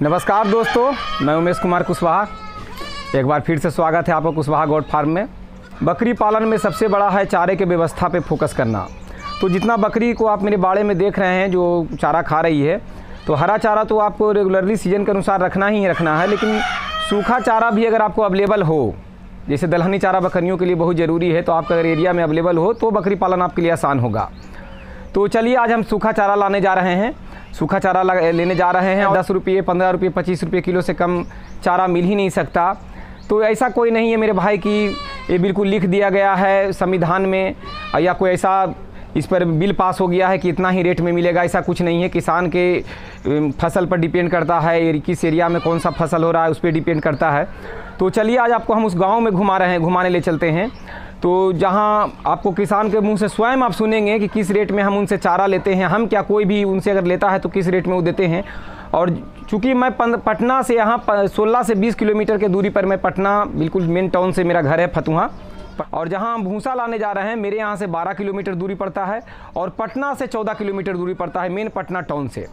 नमस्कार दोस्तों, मैं उमेश कुमार कुशवाहा। एक बार फिर से स्वागत है आपका कुशवाहा गोट फार्म में। बकरी पालन में सबसे बड़ा है चारे के व्यवस्था पे फोकस करना। तो जितना बकरी को आप मेरे बाड़े में देख रहे हैं जो चारा खा रही है, तो हरा चारा तो आपको रेगुलरली सीजन के अनुसार रखना ही रखना है, लेकिन सूखा चारा भी अगर आपको अवेलेबल हो, जैसे दलहनी चारा बकरियों के लिए बहुत ज़रूरी है, तो आपका अगर एरिया में अवेलेबल हो तो बकरी पालन आपके लिए आसान होगा। तो चलिए आज हम सूखा चारा लाने जा रहे हैं। सूखा चारा लेने जा रहे हैं। 10 रुपये, 15 रुपये, 25 रुपये किलो से कम चारा मिल ही नहीं सकता। तो ऐसा कोई नहीं है मेरे भाई कि ये बिल्कुल लिख दिया गया है संविधान में या कोई ऐसा इस पर बिल पास हो गया है कि इतना ही रेट में मिलेगा। ऐसा कुछ नहीं है। किसान के फसल पर डिपेंड करता है, किस एरिया में कौन सा फसल हो रहा है उस पर डिपेंड करता है। तो चलिए आज आपको हम उस गाँव में घुमाने ले चलते हैं। तो जहां आपको किसान के मुंह से स्वयं आप सुनेंगे कि किस रेट में हम उनसे चारा लेते हैं, हम क्या कोई भी उनसे अगर लेता है तो किस रेट में वो देते हैं। और चूँकि मैं पटना से यहाँ 16 से 20 किलोमीटर के दूरी पर मैं पटना बिल्कुल मेन टाउन से मेरा घर है फतुहा, और जहाँ हम भूसा लाने जा रहे हैं मेरे यहाँ से 12 किलोमीटर दूरी पड़ता है और पटना से 14 किलोमीटर दूरी पड़ता है मेन पटना टाउन से।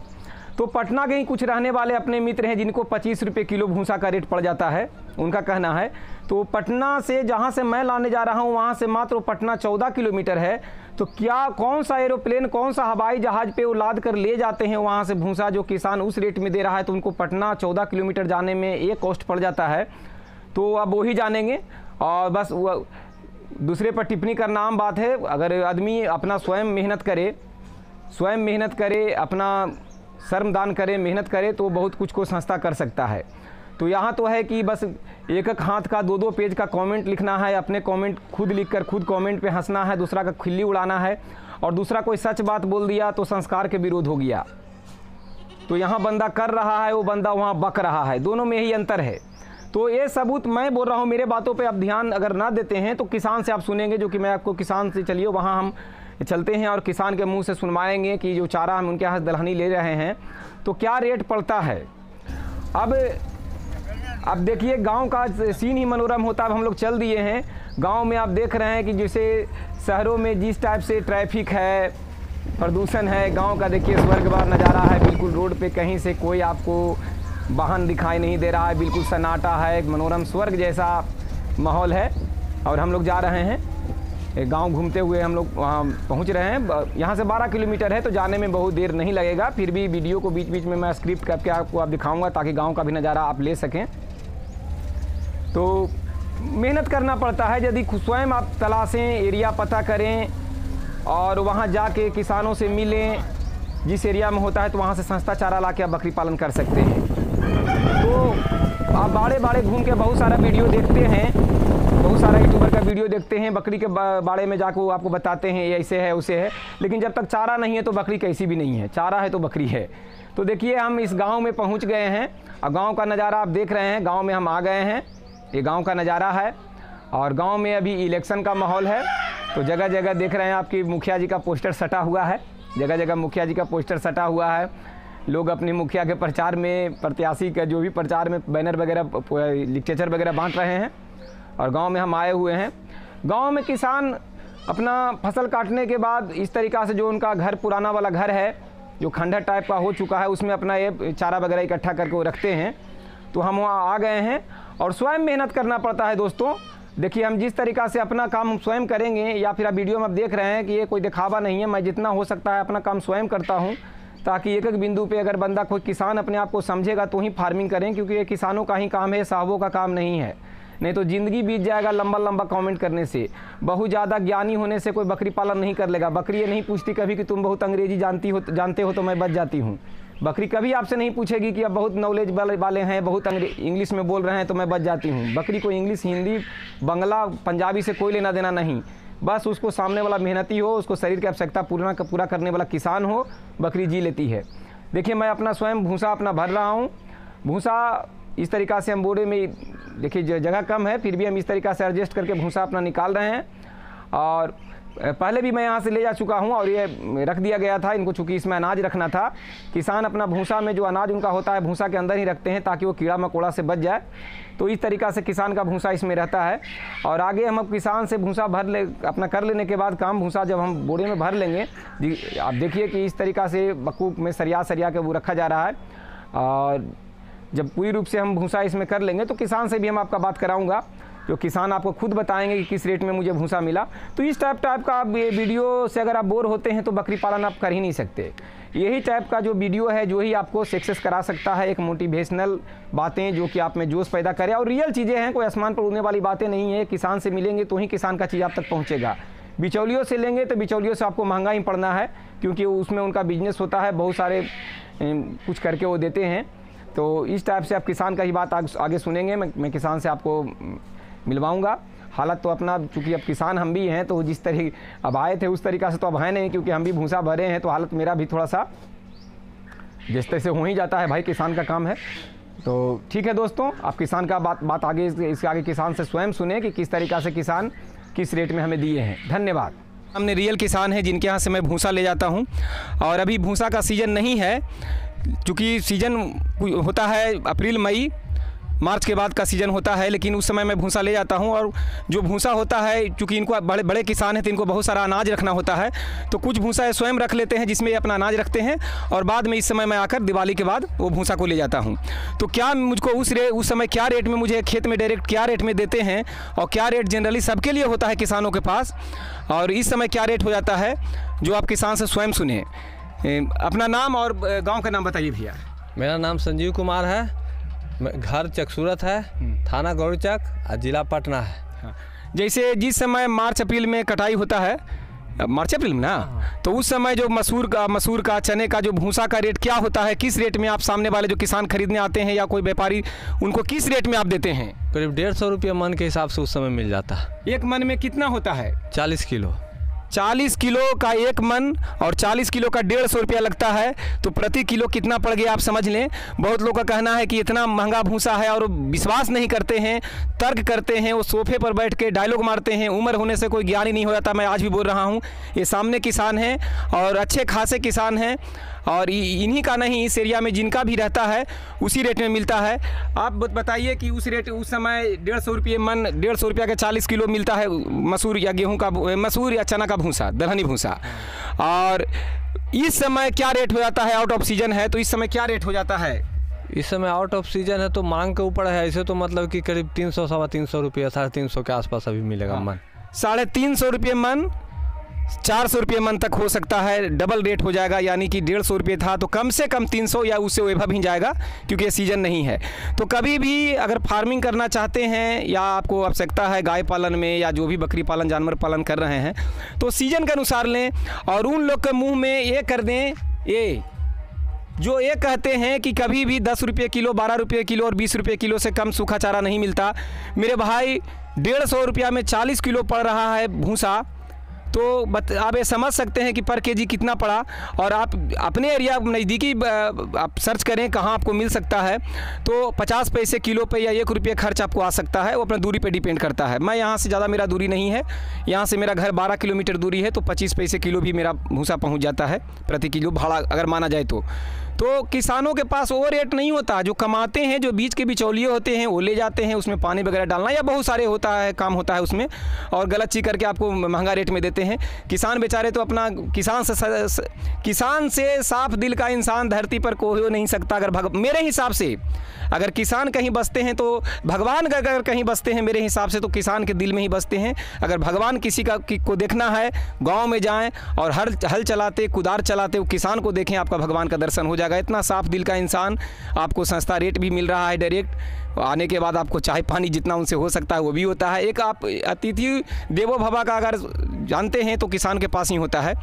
तो पटना के ही कुछ रहने वाले अपने मित्र हैं जिनको 25 रुपये किलो भूसा का रेट पड़ जाता है, उनका कहना है। तो पटना से जहाँ से मैं लाने जा रहा हूँ वहाँ से मात्र पटना 14 किलोमीटर है। तो क्या कौन सा एरोप्लेन, कौन सा हवाई जहाज़ पे वो लाद कर ले जाते हैं वहाँ से भूसा, जो किसान उस रेट में दे रहा है, तो उनको पटना 14 किलोमीटर जाने में एक कॉस्ट पड़ जाता है। तो अब वही जानेंगे। और बस दूसरे पर टिप्पणी करना आम बात है। अगर आदमी अपना स्वयं मेहनत करे, अपना श्रमदान करे, मेहनत करे, तो बहुत कुछ को संस्था कर सकता है। तो यहाँ तो है कि बस एक हाथ का 2-2 पेज का कमेंट लिखना है, अपने कमेंट खुद लिखकर खुद कमेंट पे हंसना है, दूसरा का खिल्ली उड़ाना है, और दूसरा कोई सच बात बोल दिया तो संस्कार के विरोध हो गया। तो यहाँ बंदा कर रहा है, वो बंदा वहाँ बक रहा है, दोनों में ही अंतर है। तो ये सबूत मैं बोल रहा हूँ, मेरे बातों पे आप ध्यान अगर ना देते हैं तो किसान से आप सुनेंगे, जो कि मैं आपको किसान से चलिए वहाँ हम चलते हैं और किसान के मुंह से सुनवाएंगे कि जो चारा हम उनके यहाँ दलहनी ले रहे हैं तो क्या रेट पड़ता है। अब देखिए गांव का सीन ही मनोरम होता है। अब हम लोग चल दिए हैं गांव में। आप देख रहे हैं कि जैसे शहरों में जिस टाइप से ट्रैफिक है, प्रदूषण है, गांव का देखिए स्वर्गवार नज़ारा है। बिल्कुल रोड पे कहीं से कोई आपको वाहन दिखाई नहीं दे रहा है, बिल्कुल सन्नाटा है, मनोरम स्वर्ग जैसा माहौल है। और हम लोग जा रहे हैं गांव घूमते हुए, हम लोग वहाँ पहुँच रहे हैं। यहाँ से 12 किलोमीटर है तो जाने में बहुत देर नहीं लगेगा। फिर भी वीडियो को बीच बीच में मैं स्क्रिप्ट करके आपको आप दिखाऊंगा ताकि गांव का भी नज़ारा आप ले सकें। तो मेहनत करना पड़ता है। यदि स्वयं आप तलाशें, एरिया पता करें और वहाँ जाके किसानों से मिलें, जिस एरिया में होता है, तो वहाँ से सस्ता चारा ला के आप बकरी पालन कर सकते हैं। तो आप बाड़े घूम के बहुत सारा वीडियो देखते हैं, बहुत सारा यूट्यूबर का वीडियो देखते हैं, बकरी के बाड़े में जाकर वो आपको बताते हैं ये ऐसे है उसे है, लेकिन जब तक चारा नहीं है तो बकरी कैसी भी नहीं है। चारा है तो बकरी है। तो देखिए हम इस गांव में पहुंच गए हैं और गांव का नज़ारा आप देख रहे हैं। गांव में हम आ गए हैं, ये गांव का नज़ारा है। और गांव में अभी इलेक्शन का माहौल है, तो जगह जगह देख रहे हैं आपकी मुखिया जी का पोस्टर सटा हुआ है। जगह जगह मुखिया जी का पोस्टर सटा हुआ है। लोग अपने मुखिया के प्रचार में, प्रत्याशी का जो भी प्रचार में बैनर वगैरह, लिटरेचर वगैरह बांट रहे हैं। और गांव में हम आए हुए हैं। गांव में किसान अपना फसल काटने के बाद इस तरीक़ा से, जो उनका घर पुराना वाला घर है जो खंडहर टाइप का हो चुका है, उसमें अपना ये चारा वगैरह इकट्ठा करके वो रखते हैं। तो हम वहाँ आ गए हैं और स्वयं मेहनत करना पड़ता है दोस्तों। देखिए हम जिस तरीक़ा से अपना काम हम स्वयं करेंगे, या फिर आप वीडियो में आप देख रहे हैं कि ये कोई दिखावा नहीं है, मैं जितना हो सकता है अपना काम स्वयं करता हूँ, ताकि एक बिंदु पे अगर बंदा कोई किसान अपने आप को समझेगा तो ही फार्मिंग करें, क्योंकि ये किसानों का ही काम है, साहबों का काम नहीं है। नहीं तो ज़िंदगी बीत जाएगा लंबा कमेंट करने से। बहुत ज़्यादा ज्ञानी होने से कोई बकरी पालन नहीं कर लेगा। बकरी ये नहीं पूछती कभी कि तुम बहुत अंग्रेजी जानते हो तो मैं बच जाती हूँ। बकरी कभी आपसे नहीं पूछेगी कि अब बहुत नॉलेज वाले हैं, बहुत इंग्लिश में बोल रहे हैं तो मैं बच जाती हूँ। बकरी को इंग्लिश, हिंदी, बंगला, पंजाबी से कोई लेना देना नहीं। बस उसको सामने वाला मेहनती हो, उसको शरीर की आवश्यकता पूरा करने वाला किसान हो, बकरी जी लेती है। देखिए मैं अपना स्वयं भूसा अपना भर रहा हूँ। भूसा इस तरीक़ा से हम बोरे में, देखिए जगह कम है फिर भी हम इस तरीक़ा से एडजस्ट करके भूसा अपना निकाल रहे हैं। और पहले भी मैं यहाँ से ले जा चुका हूँ और ये रख दिया गया था इनको, चूँकि इसमें अनाज रखना था। किसान अपना भूसा में जो अनाज उनका होता है भूसा के अंदर ही रखते हैं ताकि वो कीड़ा मकोड़ा से बच जाए। तो इस तरीक़ा से किसान का भूसा इसमें रहता है। और आगे हम अब किसान से भूसा अपना कर लेने के बाद काम, भूसा जब हम बोरे में भर लेंगे, आप देखिए कि इस तरीक़ा से बकूक में सरिया के वो रखा जा रहा है। और जब पूरी रूप से हम भूसा इसमें कर लेंगे तो किसान से भी हम आपका बात कराऊंगा, जो किसान आपको खुद बताएंगे कि किस रेट में मुझे भूसा मिला। तो इस टाइप का आप ये वीडियो से अगर आप बोर होते हैं तो बकरी पालन आप कर ही नहीं सकते। यही टाइप का जो वीडियो है जो ही आपको सक्सेस करा सकता है, एक मोटिवेशनल बातें जो कि आप में जोश पैदा करे और रियल चीज़ें हैं, कोई आसमान पर उड़ने वाली बातें नहीं है। किसान से मिलेंगे तो ही किसान का चीज़ आप तक पहुँचेगा। बिचौलियों से लेंगे तो बिचौलियों से आपको महंगा ही पड़ना है, क्योंकि उसमें उनका बिजनेस होता है, बहुत सारे कुछ करके वो देते हैं। तो इस टाइप से आप किसान का ही बात आगे सुनेंगे। मैं किसान से आपको मिलवाऊंगा। हालत तो अपना, चूँकि अब किसान हम भी हैं, तो जिस तरीके अब आए थे उस तरीक़ा से तो अब है नहीं, क्योंकि हम भी भूसा भरे हैं, तो हालत मेरा भी थोड़ा सा जिस तरह से हो ही जाता है भाई, किसान का काम है। तो ठीक है दोस्तों, आप किसान का बात आगे इसके आगे किसान से स्वयं सुने कि किस तरीक़ा से किसान किस रेट में हमें दिए हैं। धन्यवाद। हमने रियल किसान है जिनके यहाँ से मैं भूसा ले जाता हूँ, और अभी भूसा का सीज़न नहीं है, चूँकि सीज़न होता है अप्रैल मई मार्च के बाद का सीज़न होता है, लेकिन उस समय मैं भूसा ले जाता हूं। और जो भूसा होता है, चूँकि इनको बड़े बड़े किसान हैं तो इनको बहुत सारा अनाज रखना होता है, तो कुछ भूसा स्वयं रख लेते हैं जिसमें ये अपना अनाज रखते हैं, और बाद में इस समय मैं आकर दिवाली के बाद वो भूसा को ले जाता हूं। तो क्या मुझको उस समय क्या रेट में मुझे खेत में डायरेक्ट क्या रेट में देते हैं, और क्या रेट जनरली सबके लिए होता है किसानों के पास, और इस समय क्या रेट हो जाता है, जो आप किसान से स्वयं सुने। अपना नाम और गाँव का नाम बताइए भैया। मेरा नाम संजीव कुमार है, घर चकसूरत है, थाना गौरीचक और जिला पटना है। हाँ। जैसे जिस समय मार्च अप्रैल में कटाई होता है, मार्च अप्रैल में ना, तो उस समय जो मसूर का चने का जो भूसा का रेट क्या होता है, किस रेट में आप सामने वाले जो किसान खरीदने आते हैं या कोई व्यापारी, उनको किस रेट में आप देते हैं? करीब 150 रुपये मन के हिसाब से उस समय मिल जाता है। एक मन में कितना होता है? 40 किलो। 40 किलो का एक मन और 40 किलो का 150 रुपया लगता है, तो प्रति किलो कितना पड़ गया आप समझ लें। बहुत लोग का कहना है कि इतना महंगा भूसा है, और विश्वास नहीं करते हैं, तर्क करते हैं, वो सोफे पर बैठ के डायलॉग मारते हैं। उम्र होने से कोई ज्ञान ही नहीं हो जाता। मैं आज भी बोल रहा हूँ, ये सामने किसान हैं और अच्छे खासे किसान हैं, और इन्हीं का नहीं, इस एरिया में जिनका भी रहता है उसी रेट में मिलता है। आप बताइए कि उस रेट उस समय 150 रुपये मन, 150 रुपया का 40 किलो मिलता है मसूर या गेहूं का, मसूर या चना का भूसा, दलहनी भूसा, और इस समय क्या रेट हो जाता है? आउट ऑफ सीजन है तो इस समय क्या रेट हो जाता है? इस समय आउट ऑफ सीजन है तो मांग के ऊपर है। ऐसे तो मतलब कि करीब 300 सवा 300 रुपये, 350 के आसपास अभी मिलेगा मन। 350 रुपये मन, 400 रुपये मन तक हो सकता है, डबल रेट हो जाएगा। यानी कि 150 रुपये था तो कम से कम 300 या उससे एभव ही जाएगा, क्योंकि ये सीज़न नहीं है। तो कभी भी अगर फार्मिंग करना चाहते हैं या आपको आवश्यकता है गाय पालन में या जो भी बकरी पालन जानवर पालन कर रहे हैं, तो सीजन के अनुसार लें, और उन लोग के मुँह में ये कर दें, ये जो ये कहते हैं कि कभी भी 10 रुपये किलो, 12 रुपये किलो और 20 रुपये किलो से कम सूखा चारा नहीं मिलता। मेरे भाई 150 रुपया में 40 किलो पड़ रहा है भूसा, तो आप ये समझ सकते हैं कि पर केजी कितना पड़ा। और आप अपने एरिया नज़दीकी आप सर्च करें कहाँ आपको मिल सकता है, तो 50 पैसे किलो पे या 1 रुपये खर्च आपको आ सकता है। वो अपने दूरी पे डिपेंड करता है। मैं यहाँ से ज़्यादा मेरा दूरी नहीं है, यहाँ से मेरा घर 12 किलोमीटर दूरी है, तो 25 पैसे किलो भी मेरा भूसा पहुँच जाता है प्रति किलो भाड़ा अगर माना जाए तो किसानों के पास वो रेट नहीं होता। जो कमाते हैं, जो बीच के बिचौलिए होते हैं, वो ले जाते हैं, उसमें पानी वगैरह डालना या बहुत सारे होता है काम होता है उसमें, और गलत चीज़ करके आपको महंगा रेट में देते हैं। किसान बेचारे तो अपना किसान से साफ दिल का इंसान धरती पर कोई हो नहीं सकता। अगर मेरे हिसाब से अगर किसान कहीं बसते हैं तो भगवान अगर कहीं बसते हैं, मेरे हिसाब से तो किसान के दिल में ही बसते हैं। अगर भगवान किसी को देखना है, गाँव में जाएँ और हल चलाते, कुदार चलाते वो किसान को देखें, आपका भगवान का दर्शन हो जाएगा। इतना साफ दिल का इंसान, आपको सस्ता रेट भी मिल रहा है डायरेक्ट। आने के बाद आपको चाय पानी जितना उनसे हो सकता है वो भी होता है। एक आप अतिथि देवो भव का अगर जानते हैं तो किसान के पास ही होता है।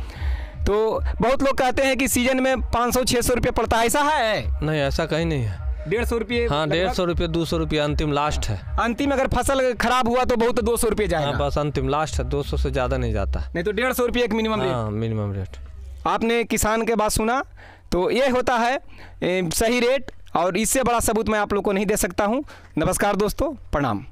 तो बहुत लोग कहते हैं कि सीजन में 500-600 रुपये पड़ता है, ऐसा है? नहीं, ऐसा कहीं नहीं है। 150 रुपये? हाँ, 150 रुपये, 200 रुपये अंतिम लास्ट है। अंतिम अगर फसल खराब हुआ तो बहुत 200 रुपये जाएगा। हाँ, बस अंतिम लास्ट है, 200 से ज़्यादा नहीं जाता। नहीं तो 150 रुपये एक मिनिमम रेट। हाँ, मिनिमम रेट। आपने किसान के बात सुना, तो ये होता है सही रेट, और इससे बड़ा सबूत मैं आप लोग को नहीं दे सकता हूँ। नमस्कार दोस्तों, प्रणाम।